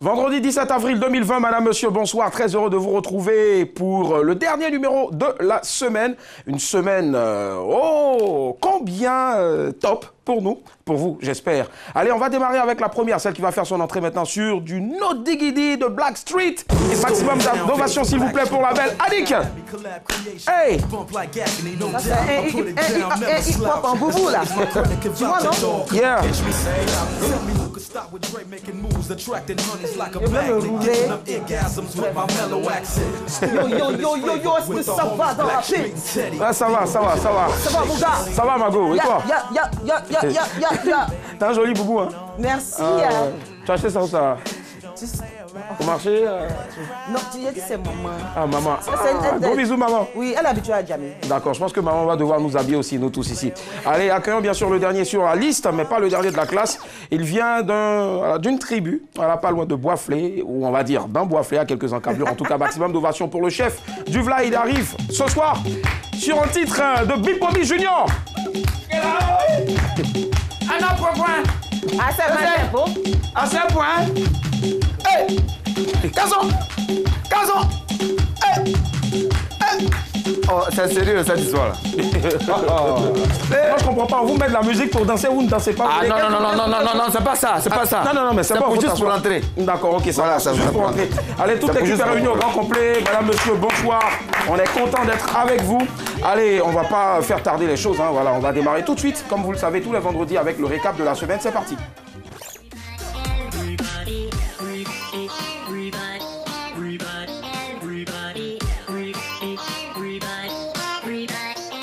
Vendredi 17 avril 2020, madame, monsieur, bonsoir. Très heureux de vous retrouver pour le dernier numéro de la semaine. Une semaine, combien top pour nous, pour vous, j'espère. Allez, on va démarrer avec la première, celle qui va faire son entrée maintenant sur du No Diggity de Blackstreet. Et maximum d'ovation, s'il vous plaît, pour la belle Adik. Hey! Il pop en boubou, là. Tu vois, non? Yeah. Je veux me rouler. Yo, est-ce que ça va dans la piste? Ah, ça va. Ça va, mon gars? Ça va, Mago, et toi? Ya. T'as un joli boubou, hein? Merci. Tu as acheté ça où ça? Au marché? Non, tu dis que c'est maman. Ah, maman. C'est Gros bisous, maman. Oui, elle est habituée à Jamie. D'accord, je pense que maman va devoir nous habiller aussi, nous tous ici. Allez, accueillons bien sûr le dernier sur la liste, mais pas le dernier de la classe. Il vient d'une tribu, voilà, pas loin de Boisflé, ou on va dire d'un Boisflé à quelques encablures. En tout cas, maximum d'ovation pour le chef du Vla. Il arrive ce soir sur un titre de Big Bobby Junior. Un autre point. Ah, c'est mal, À ce point. Hey! Gazon! Hey! Oh, c'est sérieux cette histoire là. Moi je comprends pas, vous mettez de la musique pour danser, vous ne dansez pas. Ah non, c'est pas ça, c'est pas ça. Non, mais c'est bon. juste pour l'entrée. D'accord, ok, ça Voilà, va, ça juste va pour pas. l'entrée. Allez, toute l'équipe est réunie au grand complet. Madame, monsieur, bonsoir. On est content d'être avec vous. Allez, on va pas faire tarder les choses, hein. Voilà, on va démarrer tout de suite, comme vous le savez, tous les vendredis avec le récap de la semaine. C'est parti.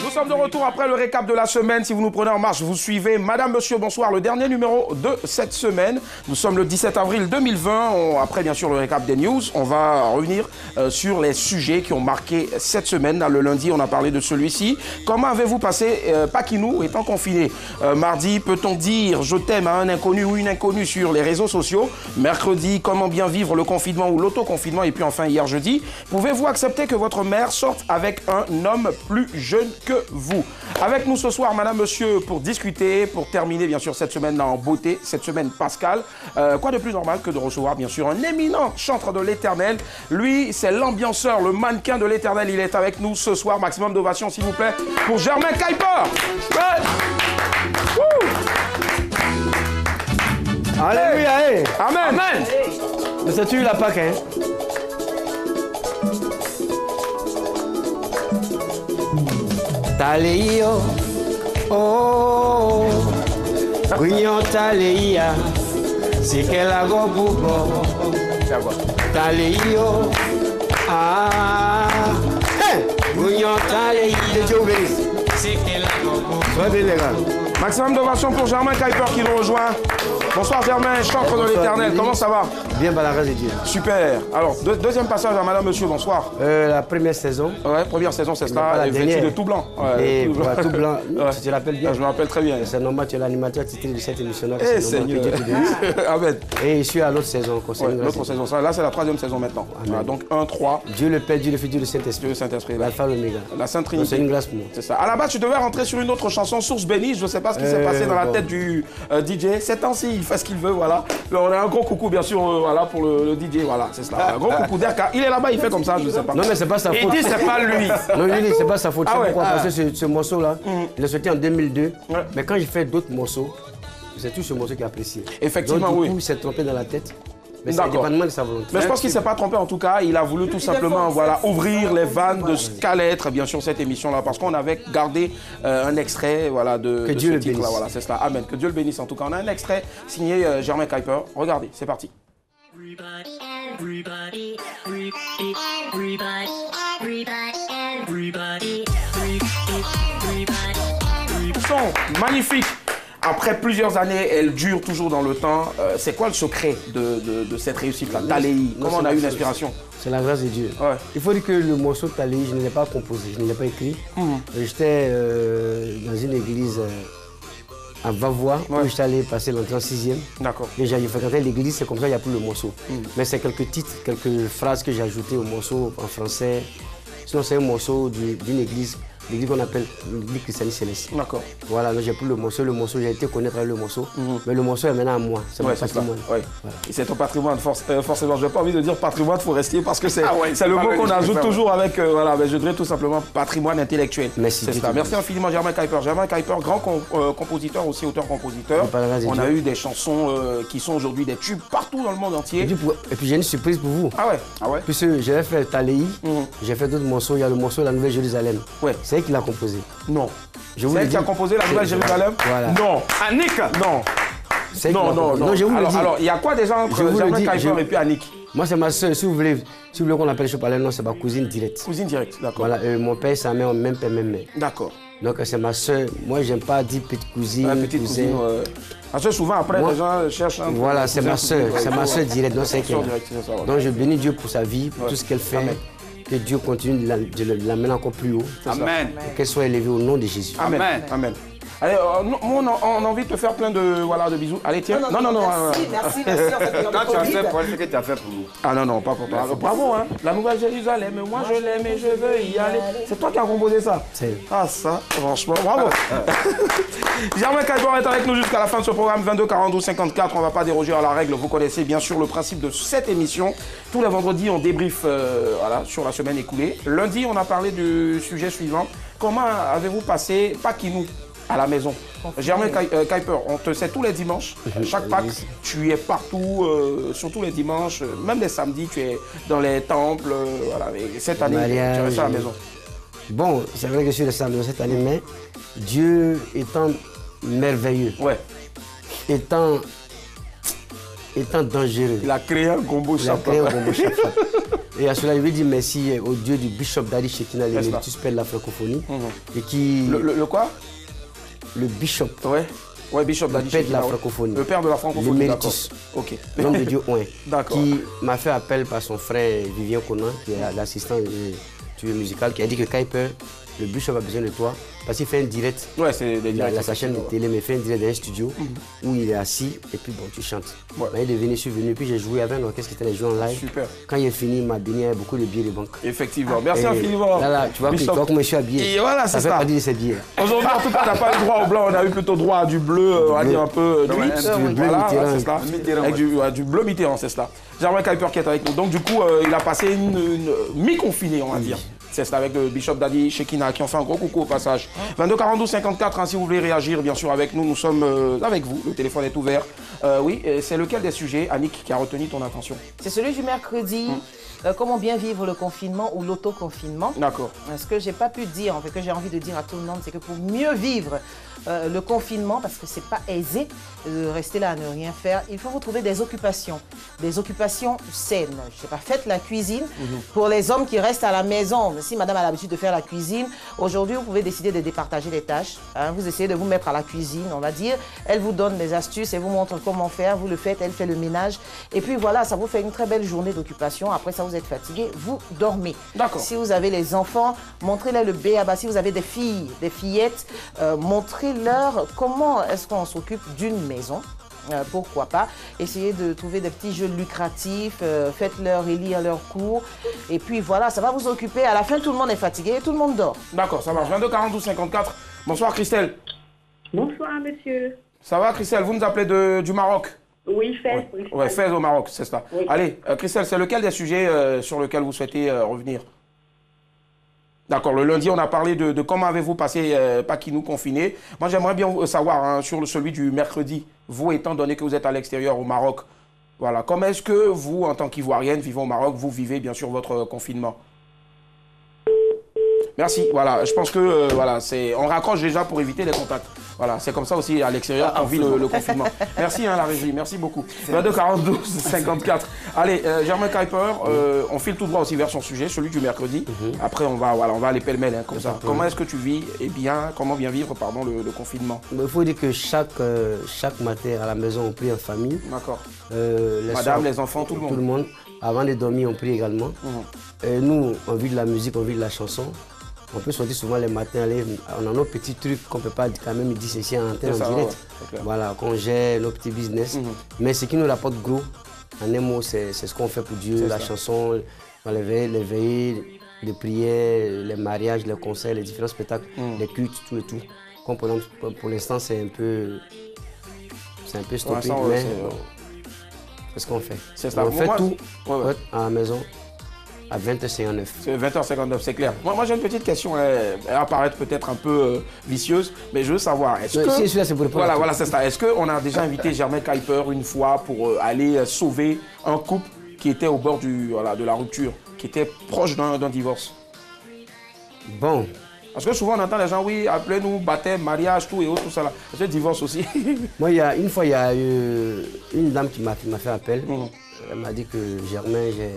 Nous sommes de retour après le récap de la semaine. Si vous nous prenez en marche, vous suivez. Madame, monsieur, bonsoir. Le dernier numéro de cette semaine. Nous sommes le 17 avril 2020. Après, bien sûr, le récap des news. On va revenir sur les sujets qui ont marqué cette semaine. Le lundi, on a parlé de celui-ci. Comment avez-vous passé Paquinou étant confiné? Mardi, peut-on dire je t'aime à un inconnu ou une inconnue sur les réseaux sociaux? Mercredi, comment bien vivre le confinement ou l'autoconfinement? Et puis enfin, hier jeudi, pouvez-vous accepter que votre mère sorte avec un homme plus jeune que vous? Avec nous ce soir, madame, monsieur, pour discuter, pour terminer bien sûr cette semaine en beauté, cette semaine pascale. Quoi de plus normal que de recevoir bien sûr un éminent chantre de l'éternel. Lui, c'est l'ambianceur, le mannequin de l'éternel. Il est avec nous ce soir. Maximum d'ovation s'il vous plaît pour Germain Kuiper. Ouais. Alléluia, hey. Amen. Mais c'est-tu la Pâque, hein? Taleio, oh, Guignon Taleia, c'est qu'elle a go bougon. Taleio, ah, Guignon Taleia, Dieu vous bénisse. C'est qu'elle a go bougon. Soyez bien les gars. Maximum d'ovation pour Germain Kuiper qui nous rejoint. Bonsoir Germain, chantre de l'éternel. Comment ça va? Bien, par la grâce de Dieu. Super. Alors, deuxième passage à madame, monsieur, bonsoir. La première saison. Ouais, première saison, c'est pas ça. la Vêtu dernière. de tout blanc. Ouais, Et voilà, tout blanc. Ouais. Tu te rappelles bien? Je me rappelle très bien. C'est normal, tu es l'animateur titré de cette émission-là. Eh, c'est normal Seigneur. que Dieu te bénisse. Amen. Et je suis à l'autre saison. Ouais, l'autre saison. Ça, là, c'est la troisième saison maintenant. Voilà, donc 1, 3. Dieu le Père, Dieu le Fils, Dieu le Saint-Esprit. Dieu Saint-Esprit. L'alpha, l'oméga. La Sainte Donc, c'est Trinité. une grâce pour moi. C'est ça. À la base, tu devais rentrer sur une autre chanson, Source bénie. Je ne sais pas ce qui s'est passé dans la tête du DJ. Ces temps-ci, il fait ce qu'il veut, voilà. Alors, on a un gros coucou, bien sûr, voilà, pour le DJ, voilà, c'est ça. Un gros coucou d'Erka. Il est là-bas, il fait comme ça, je ne sais pas. Non, mais c'est pas sa faute. Il dit, c'est pas lui. Non, lui, c'est pas sa faute. Ah C'est ouais. pourquoi? Parce que ce morceau-là, il est sorti en 2002. Ouais. Mais quand il fait d'autres morceaux, c'est tout ce morceau qui est apprécié. Effectivement, Donc, du oui. coup, il s'est trompé dans la tête. Mais c'est D'accord. indépendamment de sa volonté. Mais je pense qu'il ne s'est pas trompé en tout cas. Il a voulu tout simplement voilà, ouvrir les vannes de ce qu'allait être bien sûr cette émission-là. Parce qu'on avait gardé un extrait voilà, de Dieu ce le titre-là. bénisse. Voilà, c'est cela. Amen. Que Dieu le bénisse en tout cas. On a un extrait signé Germain Kuiper. Regardez, c'est parti. Son magnifique. Après plusieurs années, elle dure toujours dans le temps. C'est quoi le secret de cette réussite-là? Talei, comment on a eu l'inspiration? C'est la grâce de Dieu. Ouais. Il faut dire que le morceau Talei, je ne l'ai pas composé, je ne l'ai pas écrit. J'étais dans une église à Vavois, où j'étais allé passer l'entrée en 6e. D'accord. Et j'ai fréquenté l'église, c'est comme ça qu'il y a plus le morceau. Mais c'est quelques titres, quelques phrases que j'ai ajoutées au morceau en français. Sinon, c'est un morceau d'une église l'église qu'on appelle l'église christianiste céleste. D'accord. Voilà, j'ai pris le morceau, j'ai été connaître le morceau, mais le morceau est maintenant à moi, c'est mon patrimoine. Ouais. Voilà. Et c'est ton patrimoine, forcément, je n'ai pas envie de dire patrimoine, il faut rester parce que c'est le mot qu'on ajoute toujours avec, voilà, mais je dirais tout simplement patrimoine intellectuel. Merci. C'est ça. Merci infiniment Germain Kuiper. Germain Kuiper, grand compositeur, aussi auteur-compositeur. On a eu des chansons qui sont aujourd'hui des tubes partout dans le monde entier. Et puis j'ai une surprise pour vous. Ah ouais. Puisque j'avais fait Taléi, j'ai fait d'autres morceaux, il y a le morceau de la Nouvelle-Jérusalem. Ouais. C'est elle qui l'a composé. Non. C'est elle qui a composé la Nouvelle-Jérusalem? Voilà. Non. Annick? Non. Non, je vous le dis. Alors, il y a quoi déjà entre Germain Kuiper et puis Annick? Moi, c'est ma soeur. Si vous voulez qu'on appelle je parlais, non, c'est ma cousine directe. Cousine directe, d'accord. Voilà, mon père, sa mère, même père, même mère. D'accord. Donc, c'est ma soeur. Moi, j'aime pas dire petite cousine. Petite cousine. Parce que souvent, après, les gens cherchent un. Voilà, c'est ma soeur. C'est ma soeur directe. Donc, c'est elle qui est là. Donc, je bénis Dieu pour sa vie, pour tout ce qu'elle fait. Amen. Que Dieu continue de l'amener encore plus haut. Amen. Qu'elle soit élevée au nom de Jésus. Amen. Amen. Allez, on a envie de te faire plein de bisous. Allez, tiens. Non. Merci. Quand tu as fait pour elle, c'est que tu as fait pour nous. Ah non, pas pour toi. Alors, bravo, hein. La Nouvelle-Jérusalem, moi je l'aime et je veux y aller. C'est toi qui as composé ça? Ah, ça, franchement, bravo. Germain Kuiper est avec nous jusqu'à la fin de ce programme 22 42 54. On ne va pas déroger à la règle. Vous connaissez bien sûr le principe de cette émission. Tous les vendredis, on débriefe sur la semaine écoulée. Lundi, on a parlé du sujet suivant. Comment avez-vous passé Paquinou à la maison? Germain Kuiper, on te sait tous les dimanches, chaque Pâques, tu es partout, surtout les dimanches, même les samedis, tu es dans les temples, voilà. Et cette année, tu restes à la maison. Bon, c'est vrai que je suis resté à la maison cette année, mais Dieu étant merveilleux, étant dangereux. Il a créé un combo chaque fois. Et à cela, je lui dis merci au Dieu du Bishop Daddy Shekinah, l'Emeritus Père de la francophonie. Et qui... Le quoi? Le Bishop. Ouais, Bishop Daddy Shekinah. Le Père de la francophonie. Le Père de la francophonie. L'Emeritus. Ok. L'homme de Dieu, ouais. D'accord. Qui m'a fait appel par son frère Vivien Conan, qui est l'assistant musical, qui a dit que Kuiper, le Bishop a besoin de toi. Parce qu'il fait un direct. Ouais, c'est des directs. Il a sa chaîne de télé, mais il fait un direct dans un studio où il est assis et puis bon, tu chantes. Il est venu, je suis venu, puis j'ai joué avec un orchestre qui était joué en live. Super. Quand il est fini, il m'a donné beaucoup de billets de banque. Effectivement. Merci infiniment. Là, tu vois comment je suis habillé. Et voilà, c'est ça. Ça fait pas dire ces billets. Aujourd'hui, en tout cas, on n'a pas eu droit au blanc, on a eu plutôt droit à du bleu, on va dire un peu nuit. Du bleu Mitterrand. Avec du bleu Mitterrand, c'est cela. Germain Kuiper qui est avec nous. Donc, du coup, il a passé une mi-confinée, on va dire. C'est ça, avec le Bishop Daddy Shekinah qui en fait un gros coucou au passage. 22 42 54, hein, si vous voulez réagir bien sûr avec nous, nous sommes avec vous, le téléphone est ouvert. Oui, c'est lequel des sujets, Annick, qui a retenu ton attention? C'est celui du mercredi. Comment bien vivre le confinement ou l'autoconfinement. D'accord. Ce que j'ai pas pu dire, en fait, que j'ai envie de dire à tout le monde, c'est que pour mieux vivre le confinement, parce que c'est pas aisé de rester là à ne rien faire, il faut vous trouver des occupations saines. Je sais pas, faites la cuisine. Pour les hommes qui restent à la maison, si madame a l'habitude de faire la cuisine, aujourd'hui vous pouvez décider de départager les tâches. Hein, vous essayez de vous mettre à la cuisine, on va dire. Elle vous donne des astuces, elle vous montre comment faire, vous le faites, elle fait le ménage. Et puis voilà, ça vous fait une très belle journée d'occupation. Après ça, vous êtes fatigué, vous dormez. D'accord. Si vous avez les enfants, montrez-leur le B.A.B.A. Si vous avez des filles, des fillettes, montrez-leur comment est-ce qu'on s'occupe d'une maison. Pourquoi pas. Essayez de trouver des petits jeux lucratifs, faites-leur élire leurs cours. Et puis voilà, ça va vous occuper. À la fin, tout le monde est fatigué et tout le monde dort. D'accord, ça marche. 22 42 54. Bonsoir Christelle. Bonsoir monsieur. Ça va Christelle, vous nous appelez du Maroc? Oui, Fès. Oui, Fès au Maroc, c'est ça. Oui. Allez, Christelle, c'est lequel des sujets sur lesquels vous souhaitez revenir? D'accord, le lundi, on a parlé de comment avez-vous passé Paquinou confiné. Moi, j'aimerais bien savoir hein, sur celui du mercredi, vous étant donné que vous êtes à l'extérieur au Maroc, voilà, comment est-ce que vous, en tant qu'Ivoirienne vivant au Maroc, vous vivez bien sûr votre confinement? Merci, voilà, je pense que voilà, on raccroche déjà pour éviter les contacts. Voilà, c'est comme ça aussi à l'extérieur qu'on vit le confinement. Merci la régie, merci beaucoup. 22 42 54. Allez, Germain Kuiper, on file tout droit aussi vers son sujet, celui du mercredi. Après, on va aller pêle-mêle comme ça. Comment est-ce que tu vis comment bien vivre le confinement? Il faut dire que chaque matin à la maison, on prie en famille. D'accord. Madame, les enfants, tout le monde. Tout le monde. Avant de dormir, on prie également. Nous, on vit de la musique, on vit de la chanson. On peut sortir souvent les matins, on a nos petits trucs qu'on ne peut pas quand même dissocier en antenne en direct. Voilà, qu'on gère nos petits business. Mais ce qui nous rapporte gros, en un mot, c'est ce qu'on fait pour Dieu, la chanson, les veillées, de prière, les mariages, les concerts, les différents spectacles, les cultes, tout et tout. Comme pour l'instant, c'est un peu stoppé, mais c'est ce qu'on fait. On fait tout à la maison à 20h59. C'est 20h59, c'est clair. Moi j'ai une petite question, elle va paraître peut-être un peu vicieuse, mais je veux savoir, est-ce que... Si, celui-là, c'est pour répondre. Voilà, c'est ça. Est-ce qu'on a déjà invité Germain Kuiper une fois pour aller sauver un couple qui était au bord de la rupture, qui était proche d'un divorce? Bon. Parce que souvent on entend les gens, oui, appelez-nous, baptême, mariage, tout et autres, tout ça là. Est-ce que divorce aussi? Moi, une fois, il y a eu une dame qui m'a fait appel. Elle m'a dit que Germain, j'ai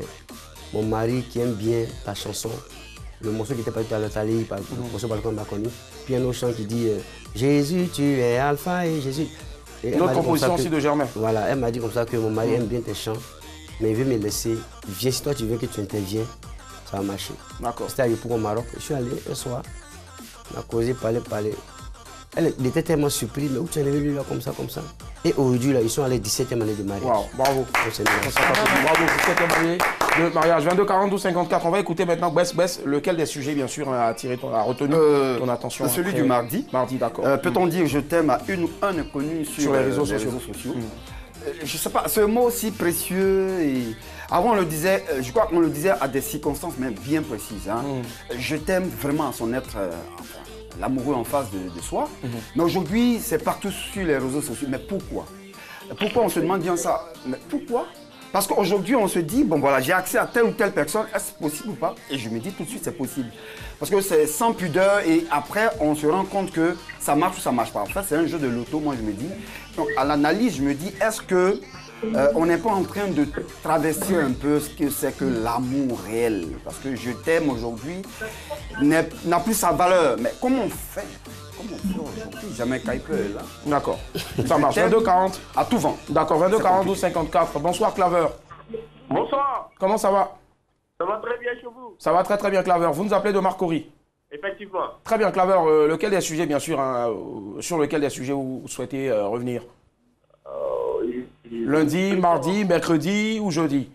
mon mari qui aime bien ta chanson. Le morceau qui était pas du tout à l'Italie, le morceau qu'on m'a connu. Puis un autre chant qui dit Jésus, tu es Alpha et Jésus. Une autre composition aussi de Germain. Voilà, elle m'a dit comme ça que mon mari aime bien tes chants, mais il veut me laisser. Viens, si toi tu veux que tu interviens, ça va marcher. D'accord. C'était à l'époque au Maroc. Je suis allé un soir, on a causé, parlé. Elle était tellement surprise, mais où tu es arrivé lui là comme ça. Et aujourd'hui, là, ils sont allés 17e année de mariage. Wow, bravo. Bravo, 17e année de mariage. 22 42 54. On va écouter maintenant Bess. Lequel des sujets, bien sûr, a retenu ton attention? Celui du mardi. Mardi, d'accord. Peut-on dire je t'aime à une ou un inconnu sur les réseaux sociaux? Je ne sais pas, ce mot si précieux. Avant, on le disait, je crois qu'on le disait à des circonstances même bien précises. Hein. Je t'aime vraiment à son être, l'amoureux en face de soi. Mais aujourd'hui, c'est partout sur les réseaux sociaux. Mais pourquoi? Pourquoi on se demande bien ça? Mais pourquoi? Parce qu'aujourd'hui, on se dit, bon voilà, j'ai accès à telle ou telle personne, est-ce possible ou pas? Et je me dis tout de suite, c'est possible. Parce que c'est sans pudeur et après, on se rend compte que ça marche ou ça marche pas. En fait, c'est un jeu de loto, moi je me dis. Donc à l'analyse, je me dis, est-ce que on n'est pas en train de travestir un peu ce que c'est que l'amour réel? Parce que je t'aime aujourd'hui n'a plus sa valeur. Mais comment on fait? Aujourd'hui, Germain Kuiper là. D'accord. Ça marche. 22 40. À tout vent. D'accord. 22 42 54. Bonsoir Claver. Bonsoir. Comment ça va? Ça va très bien chez vous? Ça va très très bien Claver. Vous nous appelez de Marcory? Effectivement. Très bien Claver. Lequel des sujets, bien sûr, sur lequel des sujets vous souhaitez revenir? Lundi, mardi, mercredi ou jeudi?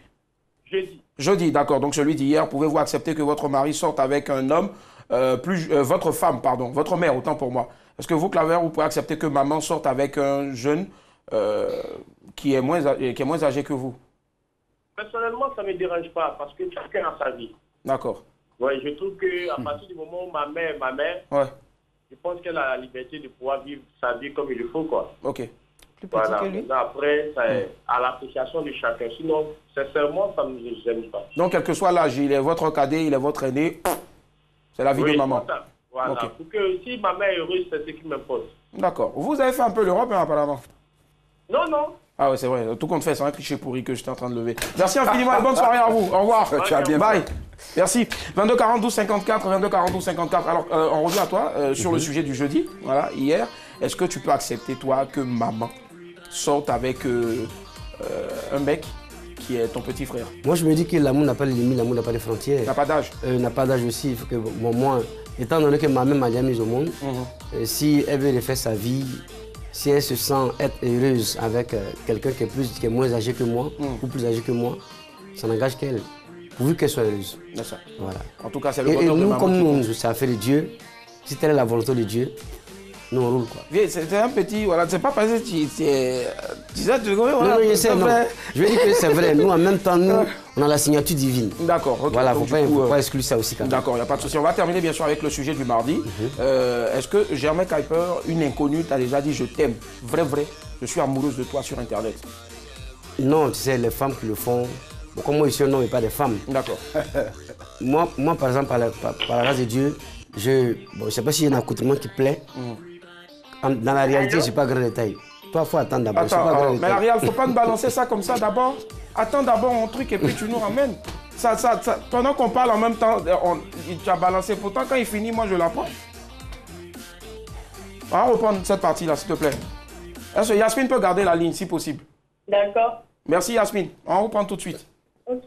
Jeudi. Jeudi, d'accord. Donc celui d'hier, pouvez-vous accepter que votre mari sorte avec un homme, votre femme, pardon, votre mère, autant pour moi. Est-ce que vous, Claver, vous pouvez accepter que maman sorte avec un jeune qui est moins âgé que vous? Personnellement, ça ne me dérange pas parce que chacun a sa vie. D'accord. Ouais, je trouve qu'à partir du moment où ma mère, ouais. Je pense qu'elle a la liberté de pouvoir vivre sa vie comme il le faut, quoi. Ok. Plus petit voilà. que lui. Après, c'est à l'appréciation de chacun. Sinon, sincèrement, ça ne me gêne pas. Donc, quel que soit l'âge, il est votre cadet, il est votre aîné, c'est la vie de maman. Voilà. Okay. Pour que si ma mère est heureuse, c'est ce qui m'importe. D'accord. Vous avez fait un peu l'Europe, hein, apparemment? Non. Ah oui, c'est vrai. Tout compte fait, c'est un cliché pourri que j'étais en train de lever. Merci infiniment et bonne soirée à vous. Au revoir. Tu as bien Bye. Merci. 22 42 54, 22 42 54. Alors, on revient à toi sur le sujet du jeudi, voilà, hier. Est-ce que tu peux accepter, toi, que maman sorte avec un mec qui est ton petit frère? Moi, je me dis que l'amour n'a pas de limite, l'amour n'a pas de frontières. N'a pas d'âge? N'a pas d'âge aussi. Il faut que, bon, moi, étant donné que ma mère m'a déjà mise au monde, si elle veut refaire sa vie, si elle se sent être heureuse avec quelqu'un qui est moins âgé que moi, ou plus âgé que moi, ça n'engage qu'elle, pourvu qu'elle soit heureuse. Ça. Voilà. En tout cas, c'est le bonheur de maman. Et nous, comme nous, c'est affaire de Dieu, si telle est la volonté de Dieu, nous on roule quoi. C'est un petit, voilà, c'est pas parce que tu sais, voilà, non, je sais, non. Je veux dire que c'est vrai, nous en même temps, nous, on a la signature divine. D'accord, ok. Voilà, il ne faut pas exclure ça aussi quand même. D'accord, il n'y a pas de souci. On va terminer bien sûr avec le sujet du mardi. Est-ce que Germain Kuiper, une inconnue, t'a déjà dit je t'aime, vrai, je suis amoureuse de toi sur Internet? Non, tu sais, les femmes qui le font, bon, comme moi ici, non, mais pas des femmes. D'accord. moi, par exemple, par la grâce de Dieu, je ne sais pas s'il y a un accoutrement qui plaît. Dans la réalité, je ne suis pas grand détail. Toi, il faut attendre d'abord. Mais la réalité, il ne faut pas nous balancer ça comme ça d'abord. Attends d'abord un truc et puis tu nous ramènes. Pendant qu'on parle en même temps, tu as balancé. Pourtant, quand il finit, moi, je l'apprends. On va reprendre cette partie-là, s'il te plaît. Est-ce que Yasmine peut garder la ligne, si possible? D'accord. Merci, Yasmine. On reprend tout de suite. Ok.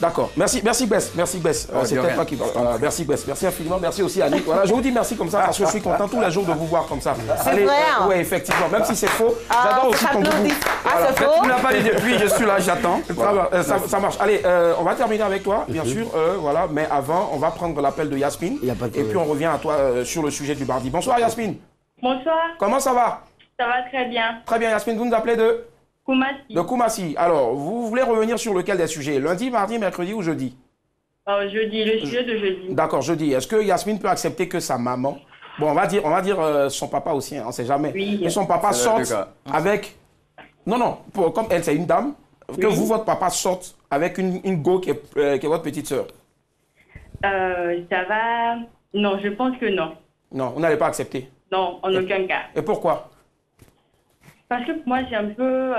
D'accord. Merci Bess. Merci Bess. C'est peut-être pas qui voilà, merci Bess. Merci infiniment. Merci aussi Annick. Voilà, je vous dis merci comme ça parce que je suis content tous les jours de vous voir comme ça. C'est vrai. Oui, effectivement. Même si c'est faux, j'adore aussi qu'on vous. Ah, c'est faux. Tu ne l'as pas dit depuis, je suis là, j'attends. Voilà. Ça marche. Allez, on va terminer avec toi, bien sûr. Voilà, mais avant, on va prendre l'appel de Yasmine. Et puis on revient à toi sur le sujet du mardi. Bonsoir Yasmine. Bonsoir. Comment ça va? Ça va très bien. Très bien Yasmine, vous nous appelez de Koumassi. De Koumassi. Alors, vous voulez revenir sur lequel des sujets? Lundi, mardi, mercredi ou jeudi? Jeudi, le sujet de jeudi. D'accord, jeudi. Est-ce que Yasmine peut accepter que sa maman, bon, on va dire son papa aussi, hein, on ne sait jamais, oui. Et son papa sorte avec, non, comme elle, c'est une dame, que vous, votre papa sorte avec une go qui est votre petite sœur? Ça va... Non, je pense que non. Non, vous n'allez pas accepter? Non, en aucun cas. Et pourquoi? Parce que pour moi, c'est un peu...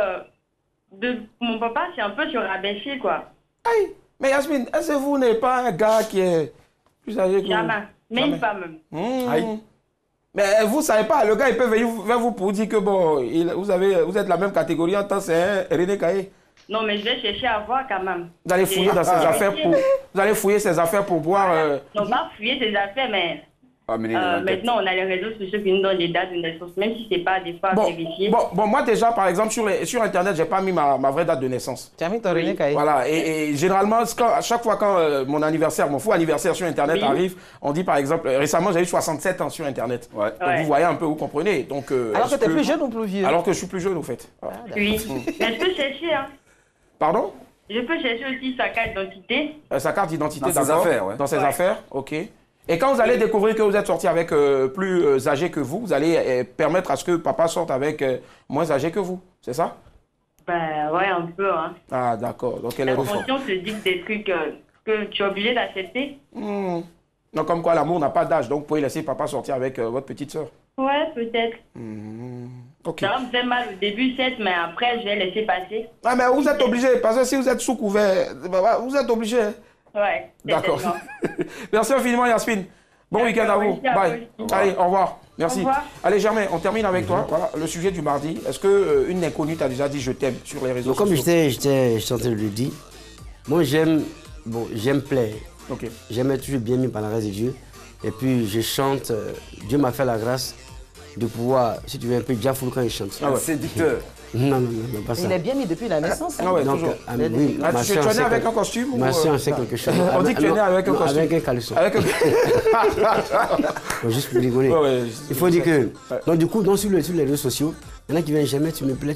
Mon papa, c'est un peu surabaissé, quoi. Aïe, mais Yasmine, est-ce que vous n'êtes pas un gars qui est plus âgé que jamais. Même pas même. Aïe. Mais vous ne savez pas, le gars, il peut venir vers vous pour dire que bon, vous êtes la même catégorie en tant que c'est René Caillé. Non, mais je vais chercher à voir quand même. Vous allez fouiller dans ses affaires pour... Vous allez fouiller ses affaires pour voir... Non, pas fouiller ses affaires, mais... maintenant, on a les réseaux sociaux qui nous donnent des dates de naissance, même si ce n'est pas des fois vérifié. Bon, moi déjà, par exemple, sur Internet, je n'ai pas mis ma vraie date de naissance. Tu as mis ton René Caillé. Voilà, et généralement, à chaque fois quand mon fou anniversaire sur Internet arrive, on dit par exemple, récemment j'ai eu 67 ans sur Internet. Ouais. Donc vous voyez un peu, vous comprenez. Donc, alors que tu es plus jeune ou plus vieux? Alors que je suis plus jeune, au fait. Oui, mais je peux chercher, hein. Pardon? Je peux chercher aussi sa carte d'identité. Sa carte d'identité, dans ses affaires, ouais. Dans ses affaires, ok. Et quand vous allez découvrir que vous êtes sorti avec plus âgé que vous allez permettre à ce que papa sorte avec moins âgé que vous, c'est ça? Ben ouais, un peu, hein. Ah d'accord, donc elle est reforme. La conscience te dit des trucs que tu es obligé d'accepter. Non, comme quoi l'amour n'a pas d'âge, donc vous pouvez laisser papa sortir avec votre petite soeur. Ouais, peut-être. Ok. Ça me fait mal au début, certes, mais après, je vais laisser passer. Ah, mais vous êtes obligé, parce que si vous êtes sous couvert, vous êtes obligé. Ouais. D'accord. Merci infiniment, Yasmine. Bon week-end à vous. Bye. Allez, au revoir. Merci. Au revoir. Allez, Germain, on termine avec toi. Voilà, le sujet du mardi. Est-ce qu'une inconnue t'a déjà dit je t'aime sur les réseaux sociaux? Comme j'étais en train de le dire, moi j'aime plaire. Okay. J'aime être toujours bien mis par la grâce de Dieu. Et puis je chante, Dieu m'a fait la grâce de pouvoir, si tu veux, un peu diafoul quand il chante. Ah ouais. Séducteur. Non, pas ça. Il est bien mis depuis la naissance. Ah ouais, donc, toujours. Oui, tu es né avec un costume ma soeur sait quelque chose. On dit que tu es né avec un costume. Avec un caleçon. Juste pour rigoler. Ouais, il faut dire que... Donc du coup, sur les réseaux sociaux, il y en a qui viennent jamais, tu me plais.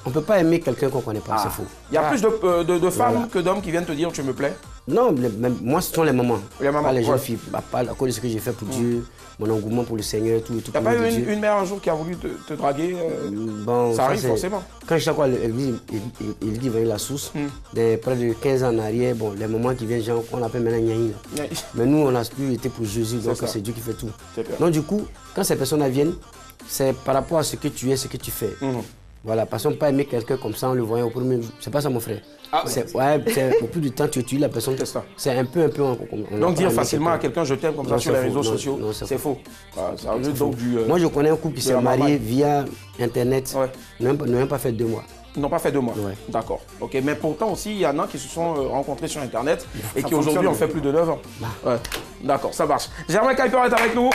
On ne peut pas aimer quelqu'un qu'on ne connaît pas, c'est faux. Il y a plus de femmes que d'hommes qui viennent te dire tu me plais? Non, moi ce sont les mamans. Les mamans, pas les jeunes filles. Pas à cause de ce que j'ai fait pour Dieu, mon engouement pour le Seigneur, tout. T'as pas eu une mère un jour qui a voulu te draguer? Bon, ça arrive forcément. Quand je sais quoi, il dit venir la source, près de 15 ans en arrière, bon, les mamans qui viennent, genre, on l'appelle maintenant Nyaï. Mais nous, on n'a plus été pour Jésus, donc c'est Dieu qui fait tout. Donc du coup, quand ces personnes viennent, c'est par rapport à ce que tu es, ce que tu fais. Voilà, parce qu'on ne peut pas aimer quelqu'un comme ça en le voyant au premier jour. C'est pas ça mon frère. Au plus du temps tu tues la personne. C'est un peu. Donc dire facilement à quelqu'un je t'aime comme ça sur les réseaux sociaux, c'est faux. Moi je connais un couple qui s'est marié via Internet. Ils n'ont même pas fait 2 mois. Ils n'ont pas fait 2 mois. Ouais. D'accord. Ok. Mais pourtant aussi, il y en a qui se sont rencontrés sur Internet et qui aujourd'hui ont fait plus de 9 ans. Ouais. D'accord, ça marche. Germain Kuiper est avec nous.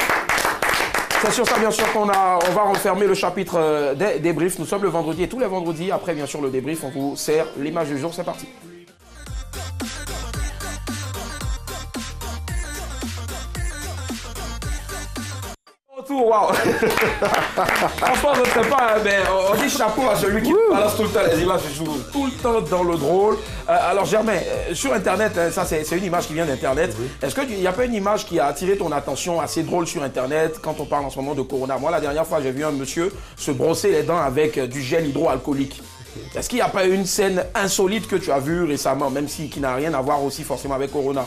C'est sur ça, bien sûr, on va refermer le chapitre des débriefs. Nous sommes le vendredi et tous les vendredis, après, bien sûr, le débrief, on vous sert l'image du jour. C'est parti. Waouh. Franchement, je ne sais pas, mais on dit chapeau à celui qui balance tout le temps les images, je joue tout le temps dans le drôle. Alors Germain, sur Internet, ça c'est une image qui vient d'Internet. Est-ce qu'il n'y a pas une image qui a attiré ton attention assez drôle sur Internet quand on parle en ce moment de Corona? Moi, la dernière fois, j'ai vu un monsieur se brosser les dents avec du gel hydroalcoolique. Est-ce qu'il n'y a pas une scène insolite que tu as vue récemment, même si qui n'a rien à voir aussi forcément avec Corona?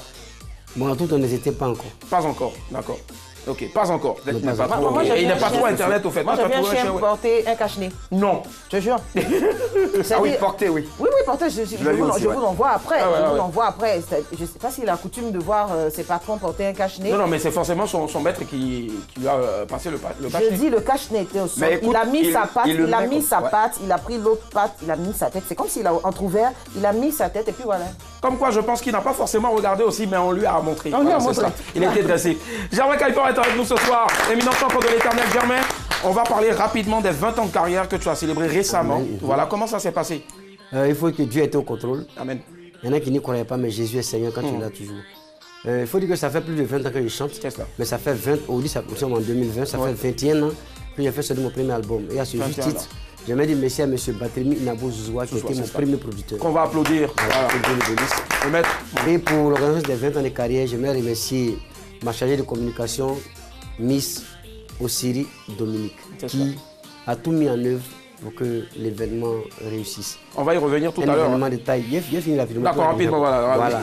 Bon, en tout, on n'était pas encore. Pas encore, d'accord. Ok, pas encore. Il n'est pas trop Internet au fait. Moi, j'ai vu un chien porter un cache-nez. Non. Je te jure. Ah oui, porter, oui. Oui, porter, je vous l'envoie après. Je vous l'envoie après. Je ne sais pas s'il a coutume de voir ses patrons porter un cache-nez. Non, mais c'est forcément son maître qui lui a passé le cache-nez. Je dis le cache-nez était au sol. Il a mis sa patte, il a pris l'autre patte, il a mis sa tête. C'est comme s'il a entrouvert, il a mis sa tête et puis voilà. Comme quoi, je pense qu'il n'a pas forcément regardé aussi, mais on lui a montré. Il a été dressé. Germain Kuiper est avec nous ce soir. Éminent champion de l'éternel. Germain, on va parler rapidement des 20 ans de carrière que tu as célébré récemment. Voilà, comment ça s'est passé? Il faut que Dieu ait au contrôle. Amen. Il y en a qui n'y croyaient pas, mais Jésus est Seigneur quand tu l'as toujours. Il faut dire que ça fait plus de 20 ans que je chante. Mais ça fait 20, aujourd'hui, ça nous en 2020, ça fait 21 ans que j'ai fait mon premier album. Et à ce juste titre, j'aimerais dire merci à M. Batremi Inabo Zouzoua, qui était mon premier producteur. Qu'on va applaudir. Voilà. Et pour l'organisation des 20 ans de carrière, j'aimerais remercier ma chargée de communication, Miss Osiri Dominique, qui a tout mis en œuvre pour que l'événement réussisse. On va y revenir tout à l'heure. Un événement de taille. J'ai fini rapidement. D'accord, rapidement, voilà.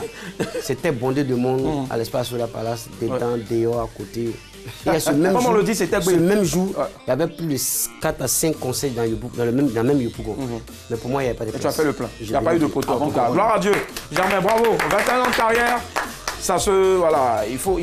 C'était bondé de monde à l'espace de la Palace, dedans, dehors, à côté. Et ce même Comme jour, on le dit, c'était ce même jour, il y avait plus de 4 à 5 concerts dans le même Yopougon. Mais pour moi, il n'y avait pas de place. Tu as fait le plein. Il n'y a pas eu de poteau. En tout cas, gloire à Dieu. Germain, bravo. 21 ans de carrière. Ça voilà, il faut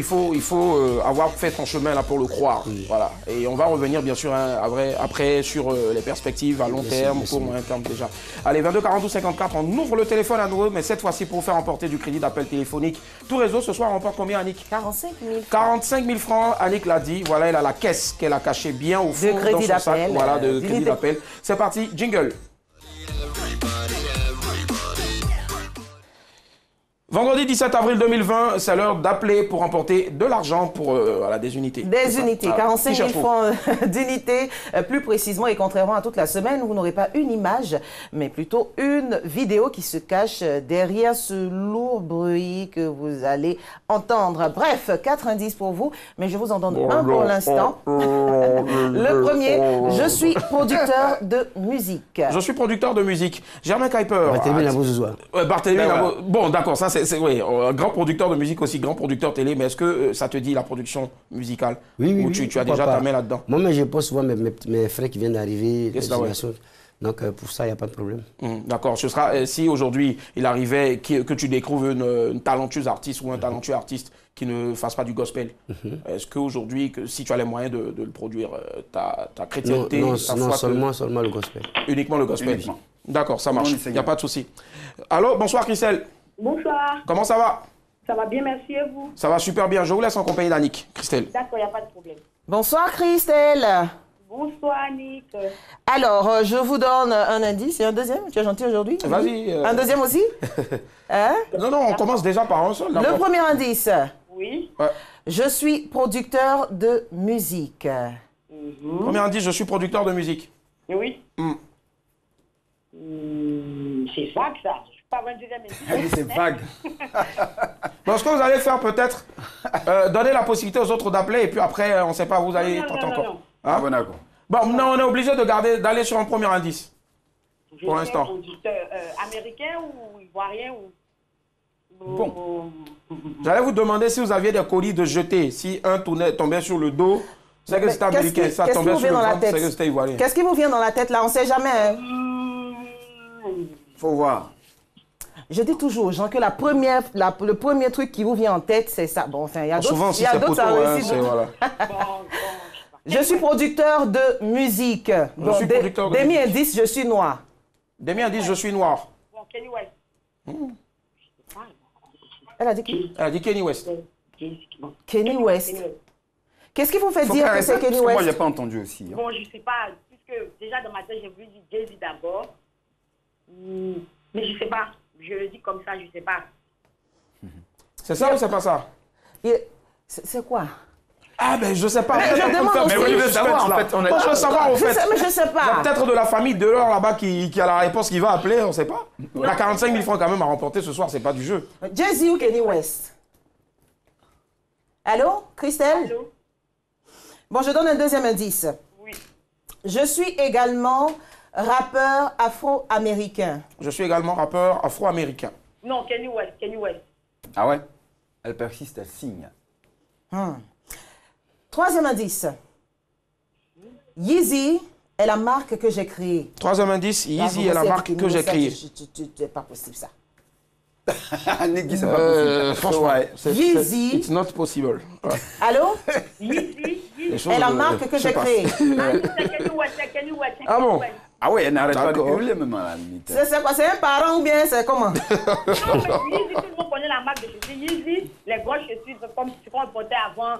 avoir fait ton chemin là pour le croire. Voilà. Et on va revenir bien sûr après sur les perspectives à long terme, court, moyen terme déjà. Allez, 22 42 54, on ouvre le téléphone à nouveau, mais cette fois-ci pour faire emporter du crédit d'appel téléphonique. Tout réseau, ce soir, on emporte combien, Annick? 45 000 francs. 45 000 francs, Annick l'a dit. Voilà, elle a la caisse qu'elle a cachée bien au fond dans son sac. Voilà, de crédit d'appel. C'est parti, jingle. Vendredi 17 avril 2020, c'est l'heure d'appeler pour emporter de l'argent pour des unités. Des unités, 45 000 francs d'unités, plus précisément, et contrairement à toute la semaine, vous n'aurez pas une image, mais plutôt une vidéo qui se cache derrière ce lourd bruit que vous allez entendre. Bref, 4 indices pour vous, mais je vous en donne un pour l'instant. Le premier, je suis producteur de musique. Je suis producteur de musique. Germain Kuiper. Barthélémy Inabo Zouzoua. Barthélémy Inabo. Bon, d'accord, ça oui, un grand producteur de musique aussi, grand producteur télé, mais est-ce que ça te dit la production musicale? Oui. Ou tu as déjà ta main là-dedans? Moi, je pose souvent mes frères qui viennent d'arriver. Donc, pour ça, il n'y a pas de problème. D'accord. Ce sera, si aujourd'hui, il arrivait que tu découvres une talentueuse artiste ou un talentueux artiste qui ne fasse pas du gospel, est-ce qu'aujourd'hui, si tu as les moyens de le produire, ta chrétienté, ta foi... Seulement le gospel. Uniquement le gospel. D'accord, ça marche. Il n'y a pas de souci. Allô, bonsoir Christelle. Bonsoir. Comment ça va? Ça va bien, merci et vous? Ça va super bien. Je vous laisse en compagnie d'Annick. Christelle. D'accord, il n'y a pas de problème. Bonsoir Christelle. Bonsoir Annick. Alors, je vous donne un indice et un deuxième. Tu es gentil aujourd'hui? Vas-y. Un deuxième aussi? Non, on commence déjà par un seul. Le premier indice. Oui. Ouais. Je suis producteur de musique. Premier indice, je suis producteur de musique. Oui. C'est vague ça. Pas un deuxième indice. C'est vague. Donc, ce que vous allez faire peut-être, donner la possibilité aux autres d'appeler et puis après, on ne sait pas, vous allez tenter encore. Non. Ah bon, d'accord. Bon, non, on est obligé d'aller sur un premier indice. Pour l'instant. Producteur américain ou ivoirien ou... Bon. J'allais vous demander si vous aviez des colis de jeter. Si un tombait sur le dos, c'est que c'était américain. Ça tombait sur le ventre, c'est que c'était ivoirien. Qu'est-ce qui vous vient dans la tête là? On ne sait jamais. Faut voir. Je dis toujours aux gens que le premier truc qui vous vient en tête, c'est ça. Bon, enfin, il y a d'autres. Souvent, si c'est poteau, voilà. Je suis producteur de musique. Je suis producteur de musique. Demi-indice, je suis noir. Demi-indice, je suis noir. Bon, Kenny West. Elle a dit qui? Elle a dit Kenny West. Kenny West. Qu'est-ce qui vous fait dire que c'est Kenny West? Moi, je n'ai pas entendu aussi. Bon, je ne sais pas. Puisque déjà dans ma tête, j'ai voulu dire Jay-Z d'abord. Mais je ne sais pas. Je le dis comme ça, je ne sais pas. C'est ça ou c'est pas ça? C'est quoi? Ah ben je sais pas. Mais je demande aussi. Mais oui, je veux savoir en fait. Moi je veux savoir en fait. Mais je sais pas. Il y a peut-être de la famille de l'heure là-bas qui a la réponse, qui va appeler, on ne sait pas. Il a 45 000 francs quand même à remporter ce soir, c'est pas du jeu. Jay-Z ou Kenny West? Allô, Christelle? Allô? Bon, je donne un deuxième indice. Oui. Je suis également rappeur afro-américain. Je suis également rappeur afro-américain. Non, Kenny West, Kenny West. Ah ouais? Elle persiste, elle signe. Troisième indice. Yeezy est la marque que j'ai créée. Troisième indice, Yeezy est la marque que j'ai créée. C'est pas possible ça. Niggy, c'est pas possible. Franchement, Yeezy. It's not possible. Ouais. Allô? Yeezy est la marque que j'ai créée. C'est Kenny West, c'est Kenny West. Ah bon? Ah oui, elle n'arrête pas de hurler même à la limite. C'est quoi? C'est un parent ou bien c'est comment? Non, mais Yeezy, tout le monde connaît la marque de chaussures. Yeezy, les grosses chaussures, comme ce qu'on portait avant,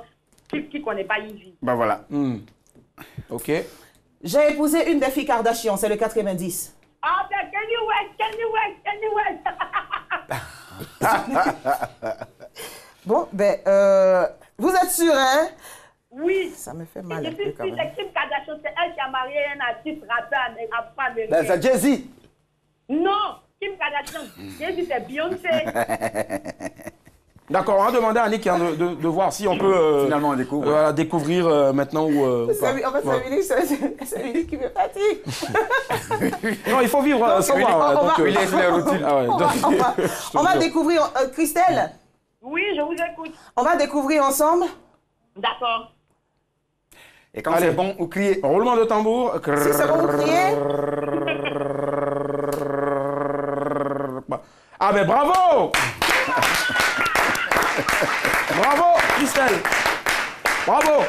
qui ne connaît pas Yeezy. Bah voilà. Ok. J'ai épousé une des filles Kardashian, c'est le 4e indice. Ah, c'est Kanye West. Bon, ben, vous êtes sûr, hein? Oui. Ça me fait mal Je un peu suis quand sûre, même. c'est Kim Kardashian, c'est elle qui a marié un artiste rappeur américain. Ben, c'est Jay-Z. Non, Kim Kardashian, Jay-Z, c'est Beyoncé. D'accord, on va demander à Annick de voir si on peut Finalement, on découvre. découvrir maintenant ou pas. C'est lui qui me fatigue. Non, il faut vivre sans voir. On va découvrir, Christelle. Oui, je vous écoute. On va découvrir ensemble. D'accord. Et quand c'est bon, vous criez. Roulement de tambour. Si c'est bon, vous criez. Ah ben bravo. Bravo, Christelle. Bravo.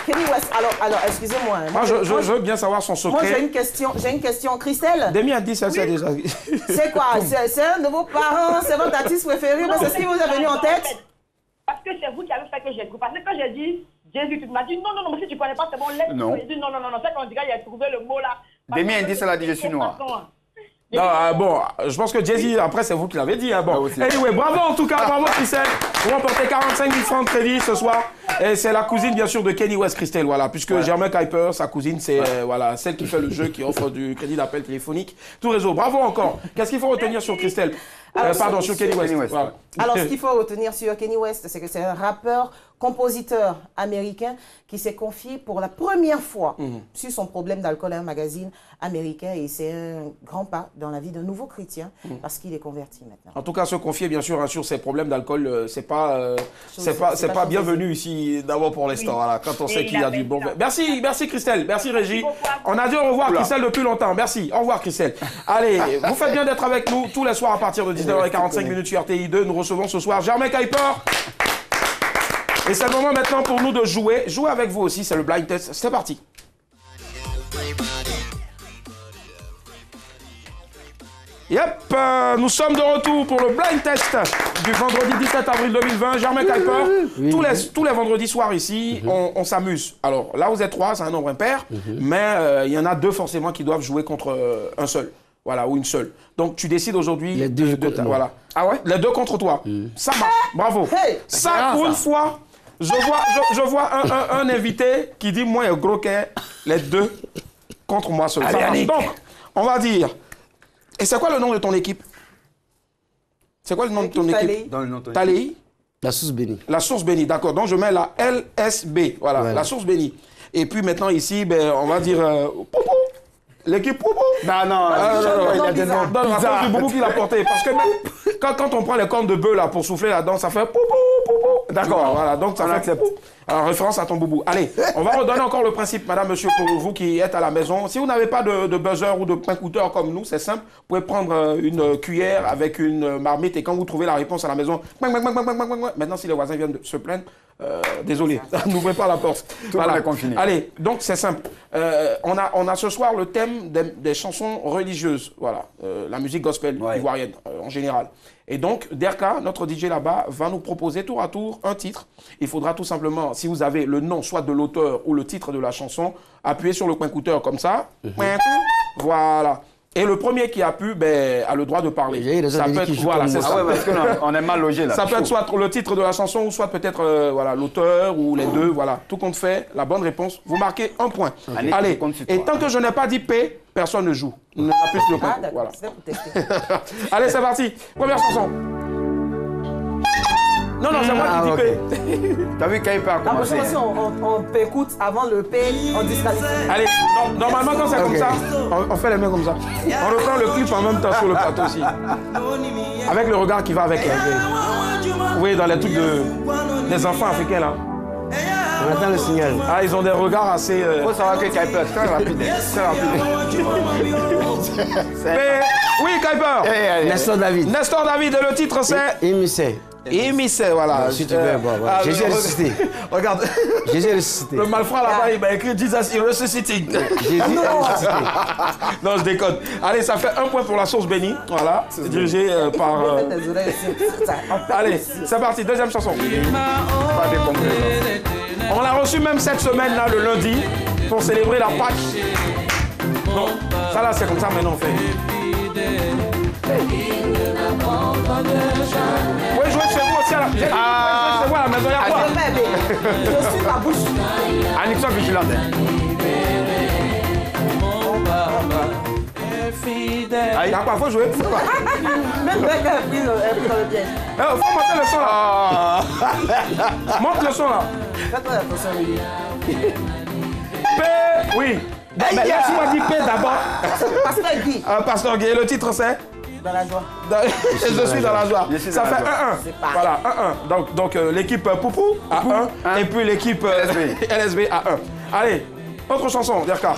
Kenny West, alors excusez-moi. Moi, je veux bien savoir son secret. Moi, j'ai une question. Christelle. Demi a dit ça, c'est déjà. C'est quoi? C'est un de vos parents? C'est votre artiste préféré? C'est ce qui vous est venu en tête? Parce que c'est vous qui avez fait que j'ai trouvé. Parce que quand j'ai dit Jésus, tu m'as dit non, mais si tu ne connais pas, c'est bon, laisse. Non. J'ai dit non, c'est qu'on dirait qu'il a trouvé le mot là. Demi a dit ça, elle a dit je suis noir. Non, bon, je pense que Jay-Z, après, c'est vous qui l'avez dit. Hein, bon. Anyway, bravo en tout cas, bravo Christelle. Vous remportez 45 000 francs de crédit ce soir. Et c'est la cousine, bien sûr, de Kenny West, Christelle. Voilà, puisque Germain Kuiper, sa cousine, c'est voilà, celle qui fait le jeu, qui offre du crédit d'appel téléphonique. Tout réseau. Bravo encore. Qu'est-ce qu'il faut retenir sur Christelle? Pardon, sur Kenny West. Voilà. Alors, ce qu'il faut retenir sur Kenny West, c'est que c'est un rappeur, compositeur américain qui s'est confié pour la première fois sur son problème d'alcool à un magazine américain. Et c'est un grand pas dans la vie d'un nouveau chrétien parce qu'il est converti maintenant. En tout cas, se confier, bien sûr, sur ses problèmes d'alcool, c'est pas bienvenu ici, d'abord pour l'instant. Oui. Voilà, quand on sait qu'il y a du bon. Merci Christelle. Merci Régie. On a dit au revoir Christelle depuis longtemps. Merci. Au revoir Christelle. Allez, vous faites bien d'être avec nous tous les soirs à partir de 19h45 sur RTI2. Nous recevons ce soir Germain Kuiper. Et c'est le moment maintenant pour nous de jouer. Jouer avec vous aussi, c'est le blind test. C'est parti. Yep, nous sommes de retour pour le blind test du vendredi 17 avril 2020. Germain Kuiper, tous les vendredis soirs ici, on s'amuse. Alors là, vous êtes 3, c'est un nombre impair, mais il y en a 2 forcément qui doivent jouer contre un seul. Voilà, ou une seule. Donc tu décides aujourd'hui. Les 2 contre moi. Voilà. Ah ouais? Les 2 contre toi. Ça marche. Bravo. Hey, ça, pour une fois, je vois un invité qui dit moi, gros qu'est les 2 contre moi seul. Ça marche. Donc, on va dire. Et c'est quoi le nom de ton équipe? C'est quoi le nom de ton équipe? Talei. La source bénie. La source bénie, d'accord. Donc je mets la LSB. Voilà, la source bénie. Et puis maintenant ici, ben, on va dire Popo. L'équipe Popo. Non, il y a des noms bizarres. C'est Boubou qui l'a porté. Parce que même quand on prend les cornes de bœuf là pour souffler là-dedans, ça fait Popo. D'accord, voilà. Donc ça fait Popo. Alors, référence à ton boubou. Allez, on va redonner encore le principe, madame, monsieur, pour vous qui êtes à la maison. Si vous n'avez pas de buzzer ou de pain-couteur comme nous, c'est simple. Vous pouvez prendre une cuillère avec une marmite et quand vous trouvez la réponse à la maison, maintenant, si les voisins viennent de se plaindre, désolé, n'ouvrez pas la porte. Voilà. Allez, donc c'est simple. On a ce soir le thème des chansons religieuses. Voilà, la musique gospel ivoirienne en général. Et donc, Derka, notre DJ là-bas, va nous proposer tour à tour un titre. Il faudra tout simplement, si vous avez le nom soit de l'auteur ou le titre de la chanson, appuyer sur le coin-couteur comme ça. Voilà. Et le premier qui a pu, a le droit de parler. Ça peut être, voilà, c'est ça. Ah ouais, parce qu'on est mal logé là. Ça peut être soit le titre de la chanson ou soit peut-être l'auteur ou les 2. Voilà, tout compte fait, la bonne réponse. Vous marquez 1 point. Allez, et tant que je n'ai pas dit P, personne ne joue. On appuie sur le point. Voilà. Allez, c'est parti. Première chanson. Non, c'est moi qui dis P. T'as vu Kuiper a commencé. On écoute avant le P, on disqualifie. Allez, normalement quand c'est comme ça, on fait les mains comme ça. On reprend le clip en même temps sur le plateau aussi. Avec le regard qui va avec. Vous voyez, dans les trucs des enfants africains là. On attend le signal. Ah, ils ont des regards assez... Il faut savoir que Kuiper est très rapide. Mais, oui, Kuiper. Nestor David. Nestor David, et le titre c'est... Imissé. Émissaire, voilà. Si tu veux, bon, voilà. Jésus est ressuscité. Regarde. Jésus est ressuscité. Le malfrat là-bas, il m'a écrit Jesus is resuscitating. Jésus est ressuscité. Non, je déconne. Allez, ça fait 1 point pour la source bénie. Voilà. C'est dirigé par. Allez, c'est parti. Deuxième chanson. Pas de compréhension. On l'a reçu même cette semaine, là, le lundi, pour célébrer la Pâque. Non, ça là, c'est comme ça, maintenant on fait. Oui, jouez chez vous aussi à la maison. Chez vous à la maison, il y a quoi? Je suis la bouche. Annick, sois vigilante. Il y a quoi? Faut jouer. Même mec a pris dans le piège. Faut monter le son là. Monte le son là. Fais-toi attention, lui. P, oui. Mais laisse-moi dire P d'abord. Pasteur Guy. Pasteur Guy, le titre c'est? Dans la joie. Je suis dans la joie. Ça fait 1-1. Voilà, 1-1. Donc l'équipe Poupou à 1 et puis l'équipe LSB à 1. Allez, autre chanson, Derka.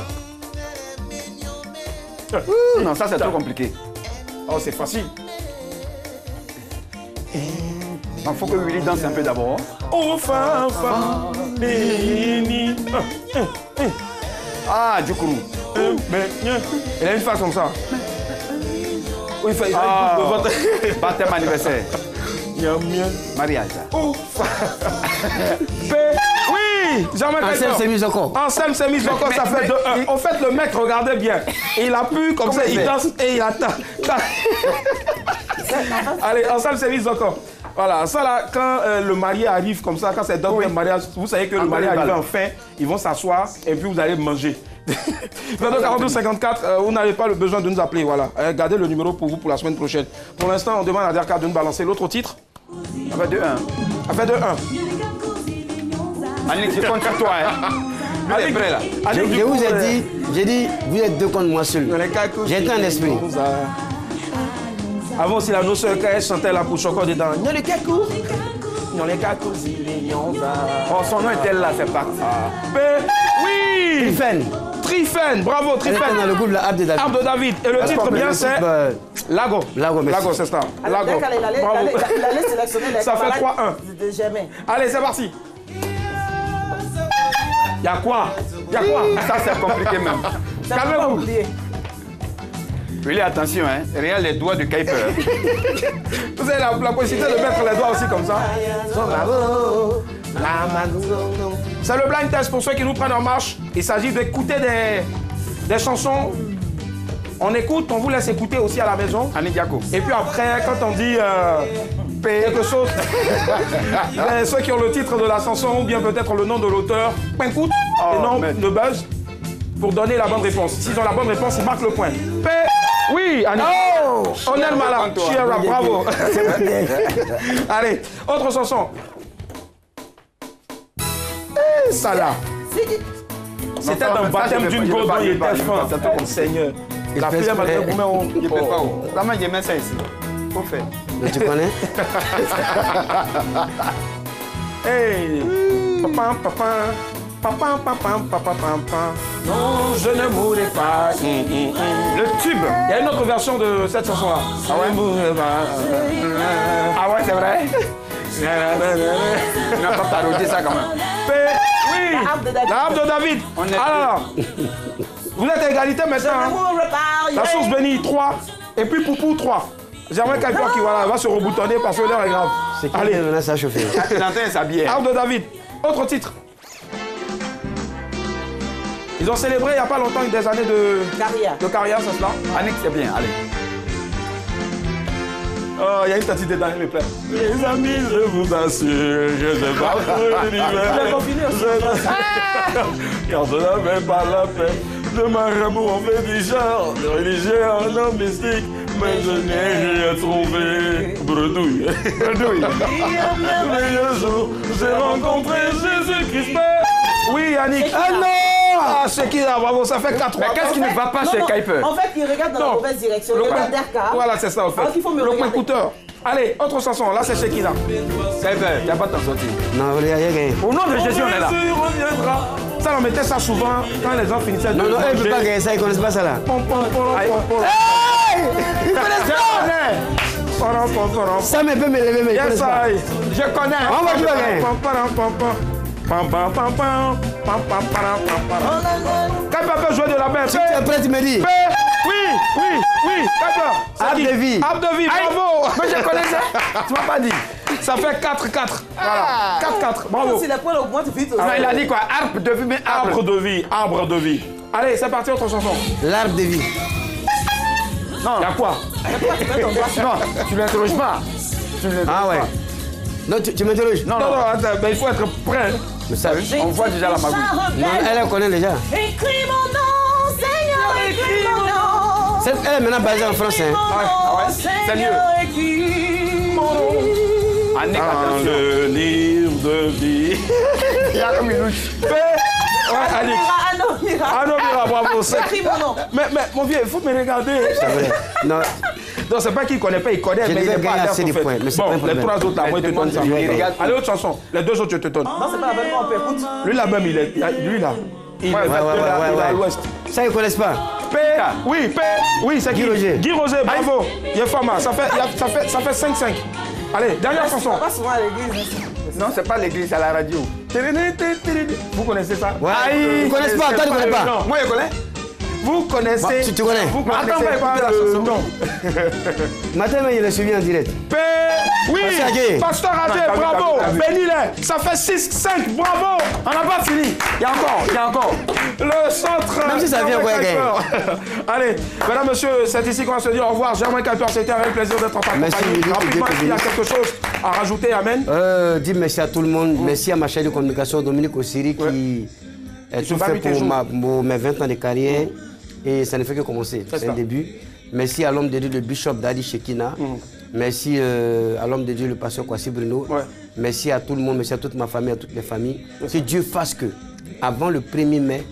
Non, ça c'est trop compliqué. Oh, c'est facile. Il faut que Willy danse un peu d'abord. Oh, fa, ni. Ah, du coup. Il a une face comme ça. Oui, il fait. Baptême anniversaire. Mariage. Oh, oui, jamais Anselme s'est mis encore. Anselme s'est mis encore, ça fait 2-1. En fait, le mec, regardez bien. Il a pu, comme ça, il danse et il attend. Allez, Anselme s'est mis encore. Voilà, ça là, quand le marié arrive comme ça, quand c'est dans le mariage, vous savez que le marié arrive enfin, ils vont s'asseoir et puis vous allez manger. 22-54, vous n'avez pas le besoin de nous appeler, voilà. Gardez le numéro pour vous pour la semaine prochaine. Pour l'instant, on demande à Derka de nous balancer l'autre titre. Ça fait 2-1. Ça fait 2-1. Annick, je compte sur toi, hein. Allez, prêt là. Je vous ai dit, j'ai dit, vous êtes deux contre moi seul. J'ai été en esprit. Avant aussi, la noce elle chantait la couche encore dedans. Oh, son nom est elle là, c'est parti. Oui! Trifen, bravo, Trifen. Elle est dans le groupe de la Harpe de David. Harpe de David. Et le titre bien c'est Lago. Lago, merci. Lago, c'est ça. Lago. Il allait sélectionner les ça fait 3-1. Jamais. Allez, c'est parti. Y'a quoi? Ça c'est compliqué même. Calmez-vous. Willy, attention, hein. Regarde les doigts de Kuiper. Vous avez la possibilité de mettre les doigts aussi comme ça. C'est le blind test pour ceux qui nous prennent en marche. Il s'agit d'écouter des chansons. On écoute, on vous laisse écouter aussi à la maison. Annick Diako. Et puis après, quand on dit quelque chose, ceux qui ont le titre de la chanson ou bien peut-être le nom de l'auteur, écoute et non de buzz pour donner la bonne réponse. S'ils ont la bonne réponse, ils marquent le point. Oui, Annick. Oh, Onel Mala, Chiara, bravo. Allez, autre chanson. Ça là. C'était un baptême d'une go dont il était fin. Seigneur. La fille m'a dit, je ne peux pas. La main, je mets ça ici. Faut faire. Mais tu connais? Hey. Non, je ne mourrai pas. Le tube. Il y a une autre version de cette chanson-là. Ah ouais? Ah ouais, c'est vrai? On n'a pas parodié ça quand même. Oui, la Harpe de David. Alors, vous êtes à égalité maintenant. Hein? La source bénie 3 et puis Poupou 3. J'aimerais quelqu'un qui va se reboutonner parce que l'heure est grave. C'est qui maintenant ça chauffer? Nathan s'habille. Harpe de David. Autre titre. Ils ont célébré il n'y a pas longtemps des années de carrière, c'est cela? Annick, c'est bien, allez. Oh, il y a une petite dedans, il me plaît. Les amis, je vous assure, je sais pas car je n'avais pas la peine de m'arranger en fait du genre, de religieux en homme mystique, mais je n'ai rien trouvé. Bredouille. Bredouille. Le jour, j'ai rencontré Jésus-Christ. Oui, Annick. Ah non! Ah, c'est qui là? Bravo, ça fait 4-3. Mais qu'est-ce qui ne va pas chez Kuiper? En fait, il regarde dans la mauvaise direction. Il regarde Derka. Voilà, c'est ça, en fait. Le point écouteur. Allez, autre chanson. Là, c'est chez qui là? Kuiper, tu n'as pas t'en sortir. Non, il n'y a rien. Au nom de Jésus, on est là. Ça, on mettait ça souvent quand les gens finissaient de Non, elle ne peut pas gagner ça, ils ne connaissent pas ça là. Hey! Ils connaissent pas! Ça me peut me lever, mais je connais. On va jouer. Quand tu peux jouer de la main, si tu es prêt, tu me dis. Oui. Abdevi, bravo. Mais je connais ça. Tu m'as pas dit. Ça fait 4-4. Voilà. 4-4. Bravo. Si la poêle augmente vite. Il a dit quoi? Arbre de vie, mais arbre de vie. Allez, c'est parti, autre chanson. L'arbre de vie. Non. Il y a quoi? Non, tu l'interroges pas. Ah ouais. Non, tu m'interroges. Non, attends, il faut être prêt. Mais ça, on voit déjà la magouille. Non, elle connaît déjà. Écris mon nom, Seigneur, écris mon nom. Elle est maintenant basée en France. Hein. Ah ouais, c'est mieux. Dans le livre de vie. Il y a comme une louche. Ouais, Alix. Anomira, bravo. Écris mon nom. Mais mon vieux, il faut me regarder. C'est vrai. Non, c'est pas qu'il ne connaît pas, il connaît, mais il n'est pas assez de points. Bon, les 3 autres là, moi, je te donne ça. Allez, autre chanson. Les 2 autres, je te donne. Non, c'est pas la peine qu'on peut écouter. Lui là même, il est là. Il est à l'ouest. Ça, ils ne connaissent pas. Oui, c'est Guy Roger. Guy Roger, bravo. Il est femme, ça fait 5-5. Allez, dernière chanson. Pas souvent à l'église. Non, c'est pas l'église, c'est la radio. Vous connaissez ça? Ouais, ils ne connaissent pas, toi tu ne connais pas. Moi, je connais. Vous connaissez. Tu connais. Vous connaissez pas le nom. Matin, il est suivi en direct. Oui, Pasteur Adé, bravo. Bénis-les. Ça fait 6-5, bravo. On n'a pas fini. Il y a encore. Le centre. Même si ça vient, Allez, mesdames, messieurs, c'est ici qu'on va se dire au revoir. Germain Kuiper, c'était un plaisir d'être en compagnie. Rapidement, il y a quelque chose à rajouter, amen. Dis merci à tout le monde. Merci à ma chaîne de communication, Dominique Ossiri, qui est tout fait pour mes 20 ans de carrière. Et ça ne fait que commencer. C'est un début. Merci à l'homme de Dieu, le bishop Dadi Shekina. Merci à l'homme de Dieu, le pasteur Kwasi Bruno. Merci à tout le monde, merci à toute ma famille, à toutes les familles. Que Dieu fasse que, avant le 1er mai,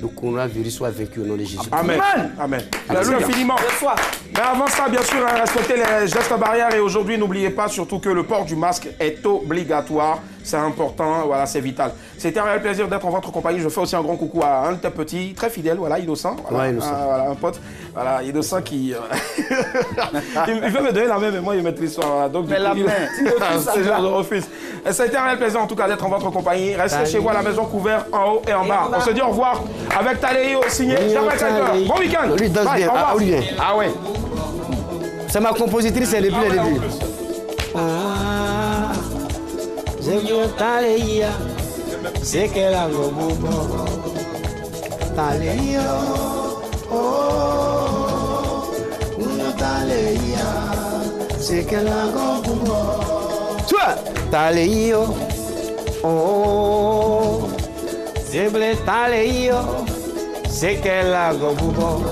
le coronavirus soit vaincu au nom de Jésus. Amen. Merci infiniment. Mais avant ça, bien sûr, respectez les gestes barrières. Et aujourd'hui, n'oubliez pas surtout que le port du masque est obligatoire. C'est important, voilà, c'est vital. C'était un réel plaisir d'être en votre compagnie. Je fais aussi un grand coucou à un de tes petits, très fidèle, voilà, Innocent. Voilà, voilà, un pote, voilà, Innocent qui... il veut me donner la main, mais moi, il met l'histoire. Voilà. Donc, mais la main, c'est genre de refuse. Ça a été un réel plaisir, en tout cas, d'être en votre compagnie. Restez chez vous à la maison, couvert en haut et en bas. On se dit au revoir avec Taléo, signé Germain Kuiper. Bon week-end. Lui danse bien. Ah ouais. C'est ma compositrice, c'est depuis le début. C'est qu'elle a le beau Taléo, c'est qu'elle a le beau. Toi, Taléo, c'est blé Taléo, c'est qu'elle a le beau.